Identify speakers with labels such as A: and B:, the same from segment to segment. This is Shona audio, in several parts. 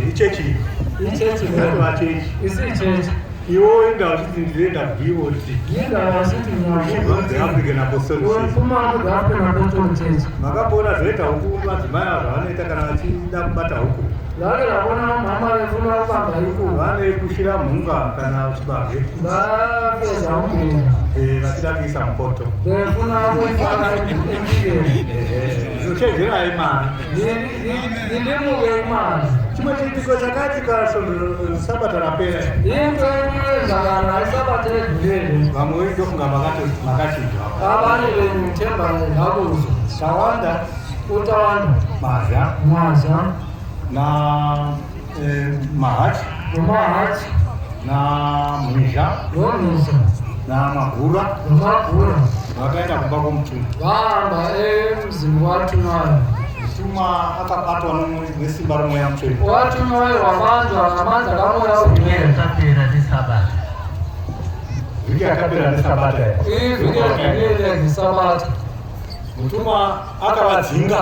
A: Ichechi. That was it.
B: Is it church?
A: You all in the city that BOT.
B: Yeah, sitting on
A: The African Apostolic. Makapona zeta huku madzimai vanoita kana vachinda kubata huku. Vanokushira mhunga kana chibage. Vachida kuisa mupoto. Zvochedzera imani. Chimwe chiitiko chakatika sabata rapera. Vamwe ndofunga makachinjwa. Tawanda Mazha na Mahat na Mwisha na Magura vakaenda kumba kwomutuma. Mutuma akabatwa nesimba romweya mutsvene. Vhiki yakapera nesabata. Mutuma akavadzinga.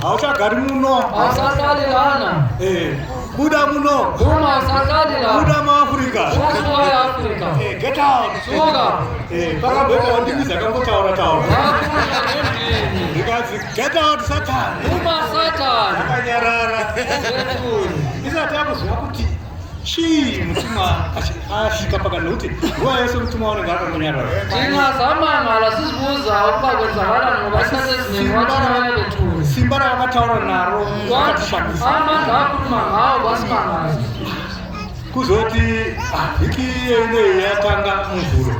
A: Hauchagari muno. Buda muno. Buda muAfrica. Get out. Pakabweka ndimi dzakambotaura. Get out Satan. Akanyarara. Isati akuziva kuti chii mutuma asvika pakanokuti nguva yese mutuma unenge akangonyarara. Simba ravakataura naro rakatishamisa. Kuzoti vhiki ine yatanga muvhuro.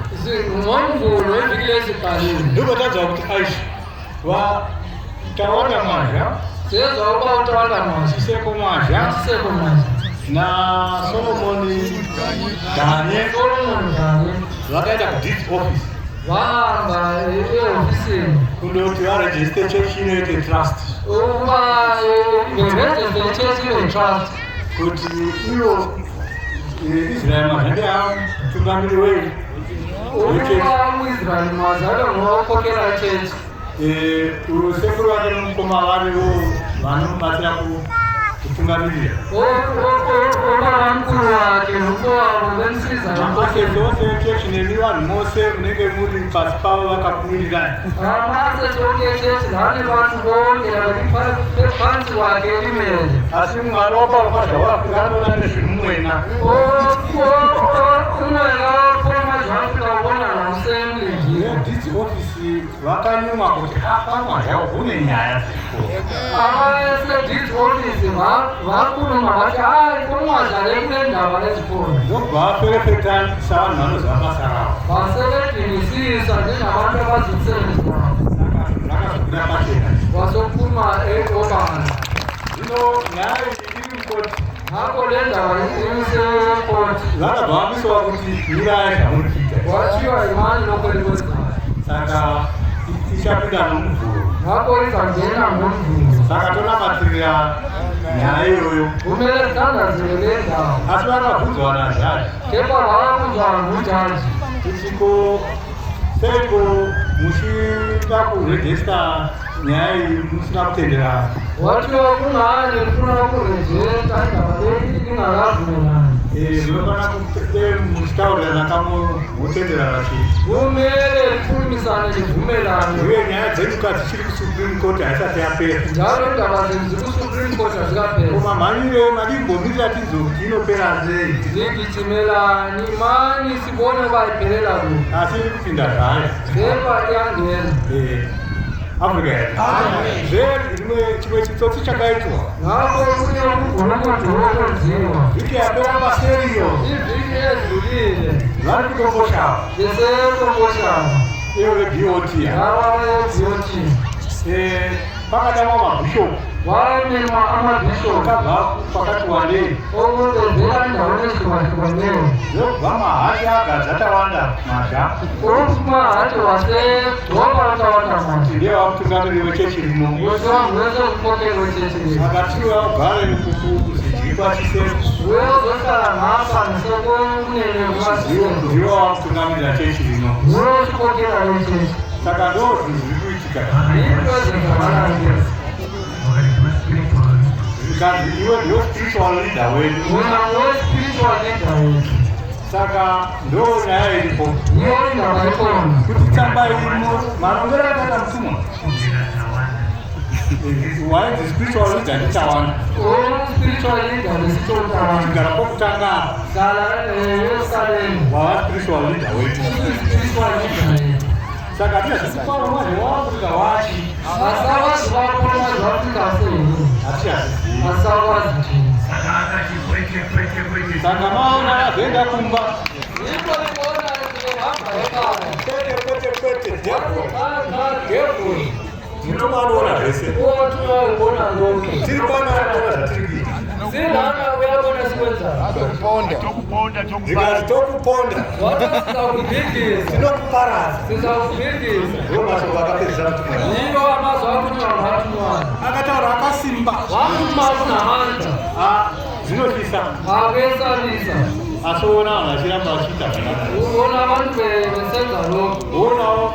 A: Ndobotadza kuti aishi vatawanda Mazha Siseko Mazha na Solomoni Daniel vakaenda kuDeeds office kundoti varejiste chechi inoite trust kuti ivo Israel Mazha ndiye mutungamiri wei usekuru vake nomukoma varivo vanobatsira kutungamirira mabasa ose chechi nemi vanhu mose munenge muri pasi pavo vakakumirirani. Asi Mwari wapavakadza waafrika anoona nezvinumwena. Deeds office vakanyuma kuti Mazha une nyaya ndobva vaferefeta savanhu vanoziva basa ravo. Rakazobuda pachena. Zvino nyaya iri mukoti vakabva vamiswa kuti mirai zvamuri kuita. Saka ichapinda nomuvhuro. Saka tonamatirira nyaya iyoyo. Asi vakabvunzwa naZhaji kuti seiko muchida kurejista nyaya iyi musina kutenderana. Munofana muchitaurirana kamwe motenderana chii. Uye nyaya dzenyu dzichiri kuSupreme Court haisati yapera. Koma mhanyire madimbomirira tidzo kuti inopera sei. Asi iri kupinda zvayo. Africa yedu chimwe chitsotsi chakaitwa vhiki yapera paseriyo vari kutomboshava ivo veBOT pakadamwa mabhishopu akabva pakati wandei zobva mahati agadza tawanda Mazha ndiye vamutungamiriri wechechi rino akatiwa ugare kuzidhikwa Chiseko ndiwo vamutungamirira chechi rino. saka ndo zvinhu kuitika zvikanzi iwe ndiyo spiritual leader wedu saka ndo nyaya iripo kuti tambai marongero akaita mutumwa wainzi spiritual leader ndichawana tigara pokutanga wava spiritual leader wetu saka tia zviparomaje waafrika wachi saka maona azoenda kumba mutomanoona zvese tiri panoona zvatiri kuita tokuponda tinokuparadza ndo mashoko akapedzisa akataura akasimba zvinotisa asi ona vanhu vachiramba vachiita zvakanaka onawo